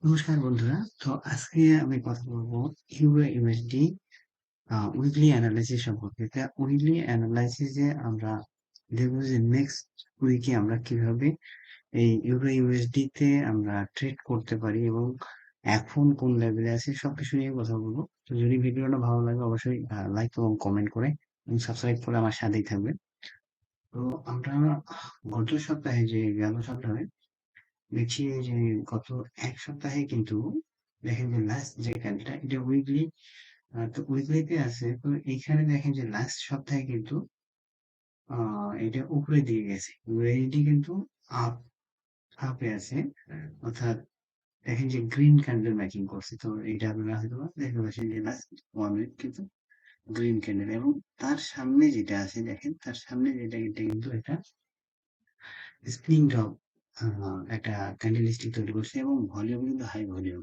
নমস্কার বন্ধুরা। তো আজকে আমি কথা বলবো ইউএসডি উইকলি অ্যানালাইসিস সম্পর্কে। উইকলি অ্যানালাইসিসে আমরা দেখবো যে নেক্সট উইকে আমরা কিভাবে এই ইউএসডি তে আমরা ট্রেড করতে পারি এবং এখন কোন লেভেলে আছে সবকিছু নিয়ে কথা বলবো। তো যদি ভিডিওটা ভালো লাগে অবশ্যই লাইক এবং কমেন্ট করে এবং সাবস্ক্রাইব করে আমার সাথেই থাকবে। তো আমরা গত সপ্তাহে যে গেল সপ্তাহে দেখছি যে গত এক সপ্তাহে কিন্তু দেখেন যে লাস্ট যে ক্যান্ডেলটা এটা উইকলি, তো উইকলিতে আছে। তো এইখানে দেখেন যে লাস্ট সপ্তাহে কিন্তু এটা উপরে দিয়ে গেছে, ইউএসডি কিন্তু আপ আপে আছে। অর্থাৎ দেখেন যে গ্রিন ক্যান্ডেল ম্যাচিং করছে। তো এটা আপনারা হয়তো দেখতে পাচ্ছেন যে লাস্ট 1 উইক কিন্তু গ্রিন ক্যান্ডেল, এবং তার সামনে যেটা আছে দেখেন, তার সামনে যেটা এটা কিন্তু একটা স্প্রিং ড্রপ একটা ক্যান্ডেলস্টিক তৈরি করছে এবং ভলিউম কিন্তু হাই ভলিউম।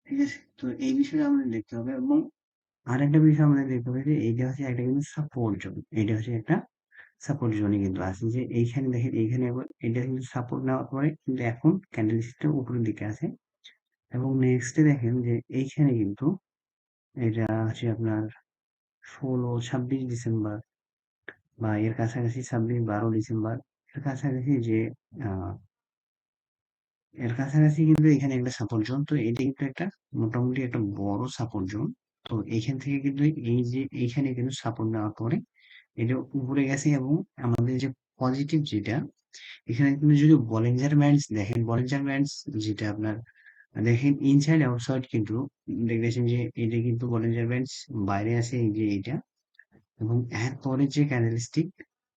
ঠিক আছে? তো এই বিষয়টা আমাদের দেখতে হবে, এবং আরেকটা বিষয় আমাদের দেখতে হবে যে এইটা হচ্ছে একটা কিন্তু সাপোর্ট জোন। এটা হচ্ছে একটা সাপোর্ট জোনে কিন্তু আছে, যে এইখানে দেখেন, এইখানে আবার এটা কিন্তু সাপোর্ট নেওয়ার পরে কিন্তু এখন ক্যান্ডেলস্টিকটা উপরের দিকে আছে। এবং নেক্সটে দেখেন যে এইখানে কিন্তু এটা হচ্ছে আপনার 16-26 ডিসেম্বর বা এর কাছাকাছি, 26-12 ডিসেম্বর এর কাছাকাছি যে আহ এর কাছাকাছি কিন্তু এখানে একটা সাপোর্ট জোন। তো এটা কিন্তু একটা মোটামুটি একটা বড় সাপোর্ট জোন। তো এইখান থেকে কিন্তু এই যে এইখানে কিন্তু সাপোর্ট নেওয়ার পরে এটা উপরে গেছে, এবং আমাদের যে পজিটিভ যেটা, এখানে কিন্তু যদি বলিঞ্জার ব্যান্ডস দেখেন, বলিঞ্জার ব্যান্ডস যেটা আপনার দেখেন ইনসাইড আউটসাইড কিন্তু দেখেছেন যে এটা কিন্তু বলিঞ্জার ব্যান্ডস বাইরে আছে, এই যে এইটা, এবং এর পরে যে ক্যান্ডেলস্টিক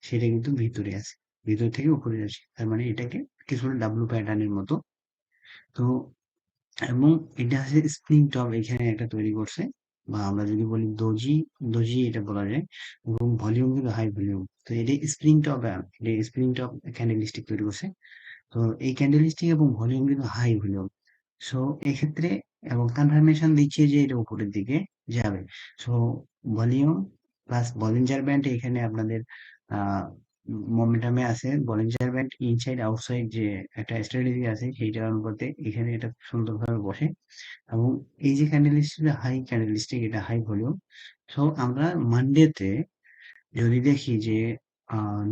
সেটা কিন্তু ভিতরে আছে, ভিতর থেকে উপরে আসে। তার মানে এটাকে কিছুটা ডাব্লু প্যাটার্নের মতো। তো এবং এটা আছে স্প্রিং টপ এখানে একটা তৈরি করছে, বা আমরা যদি বলি দোজি, দোজি এটা বলা যায়। এবং ভলিউম কিন্তু হাই ভলিউম। তো এটা স্প্রিং টপ, এটা স্প্রিং টপ ক্যান্ডেলস্টিক তৈরি করছে। তো এই ক্যান্ডেলস্টিক এবং ভলিউম কিন্তু হাই ভলিউম। সো এক্ষেত্রে এবং কনফার্মেশন দিচ্ছে যে এটা উপরের দিকে যাবে। So volume plus Bollinger band এখানে আপনাদের আহ মোমেন্টামে আছে। বলিঞ্জার ব্যান্ড ইনসাইড আউটসাইড যে একটা স্ট্র্যাটেজি আছে সেইটার অনুপাতে এখানে এটা খুব সুন্দরভাবে বসে। এবং এই যে ক্যান্ডেলস্টিক হাই ক্যান্ডেলস্টিক, এটা হাই ভলিউম। সো আমরা মানডেতে যদি দেখি যে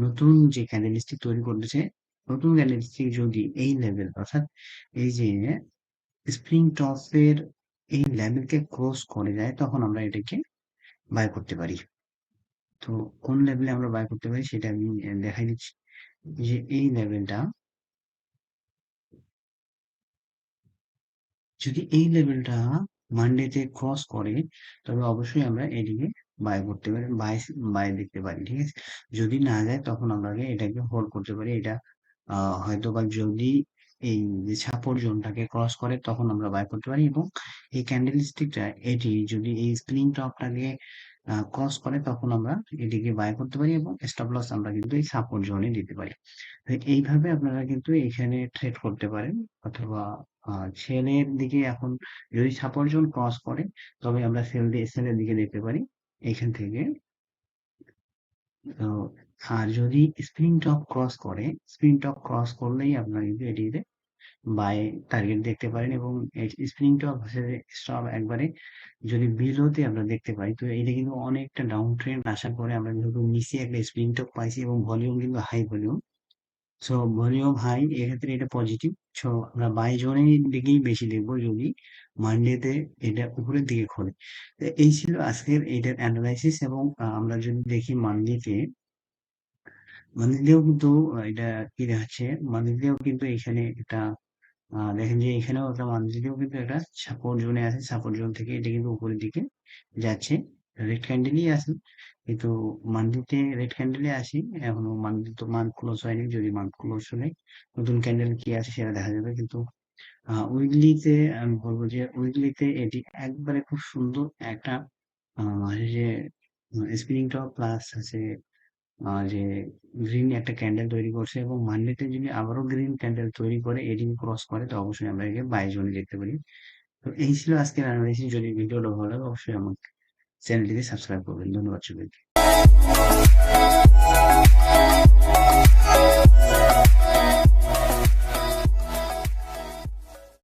নতুন যে ক্যান্ডেলস্টিক তৈরি করতেছে, নতুন ক্যান্ডেলস্টিক যদি এই লেভেল, অর্থাৎ এই যে স্প্রিং টপের এই লেভেলকে ক্রস করে যায়, তখন আমরা এটাকে বাই করতে পারি। তো কোন লেভেলে আমরা বাই করতে পারি সেটা আমি দেখাই দিচ্ছি। যে এই লেভেলটা, যদি এই লেভেলটা মানডেতে ক্রস করে, তবে অবশ্যই আমরা এদিকে বাই করতে পারি, বাই বাই দেখতে পারি। ঠিক আছে? যদি না যায় তখন আমরা এটাকে হোল্ড করতে পারি। এটা হয়তো বা যদি এই যে সাপোর্ট জোনটাকে ক্রস করে তখন আমরা বাই করতে পারি, এবং এই ক্যান্ডেল স্টিকটা এটি যদি এই স্প্রিং টপটাকে ক্রস করে তখন আমরা এটিকে বাই করতে পারি, এবং স্টপ লস আমরা কিন্তু এই সাপোর্ট জোনে দিতে পারি। তো এইভাবে আপনারা কিন্তু এখানে ট্রেড করতে পারেন। অথবা সেলের দিকে এখন যদি সাপোর্ট জোন ক্রস করে তবে আমরা সেলের দিকে দেখতে পারি এখান থেকে। তো আর যদি স্প্রিং টপ ক্রস করে, স্প্রিং টপ ক্রস করলেই আপনারা কিন্তু এটিতে বাই টার্গেট দেখতে পারেন। এবং স্প্রিং টপ স্টপ একবারে যদি বিলোতে আমরা দেখতে পাই, তো এটা কিন্তু অনেকটা ডাউন ট্রেন্ড আসার পরে আমরা কিন্তু নিচে একটা স্প্রিং টপ পাইছি, এবং ভলিউম কিন্তু high volume. So volume high, এক্ষেত্রে এটা পজিটিভ। সো আমরা বাই জোনের দিকেই বেশি দেখবো যদি মানডেতে এটা উপরের দিকে খোলে। তো এই ছিল আজকের এটার অ্যানালাইসিস। এবং আমরা যদি দেখি মান্থলিতে, মান্থলিতেও কিন্তু এটা কি দেখাচ্ছে, মান্থলিতেও কিন্তু এখানে একটা দেখেন যে এখানেও একটা মান্থলিতেও কিন্তু একটা সাপোর্ট জোনে আছে, সাপোর্ট জোন থেকে এটা কিন্তু উপরের দিকে যাচ্ছে। রেড ক্যান্ডেলই আছে, কিন্তু মান্থলিতে রেড ক্যান্ডেলে আসি। এখনো মান্থলি তো মান্থ ক্লোজ হয়নি, যদি মান্থ ক্লোজ হলে নতুন ক্যান্ডেল কি আছে সেটা দেখা যাবে। কিন্তু উইকলিতে আমি বলবো যে উইকলিতে এটি একবারে খুব সুন্দর একটা যে স্পিনিং টপ প্লাস আছে যে গ্রিন একটা ক্যান্ডেল তৈরি করছে, এবং মান্ডেতে যদি আবারও গ্রিন ক্যান্ডেল তৈরি করে এটি ক্রস করে তো অবশ্যই আমরা একে বাই জোনে দেখতে পারি। তো এই ছিল আজকের অ্যানালাইসিস। যদি ভিডিওটা ভালো লাগে অবশ্যই আমার চ্যানেলটিকে সাবস্ক্রাইব করবেন। ধন্যবাদ সবাইকে।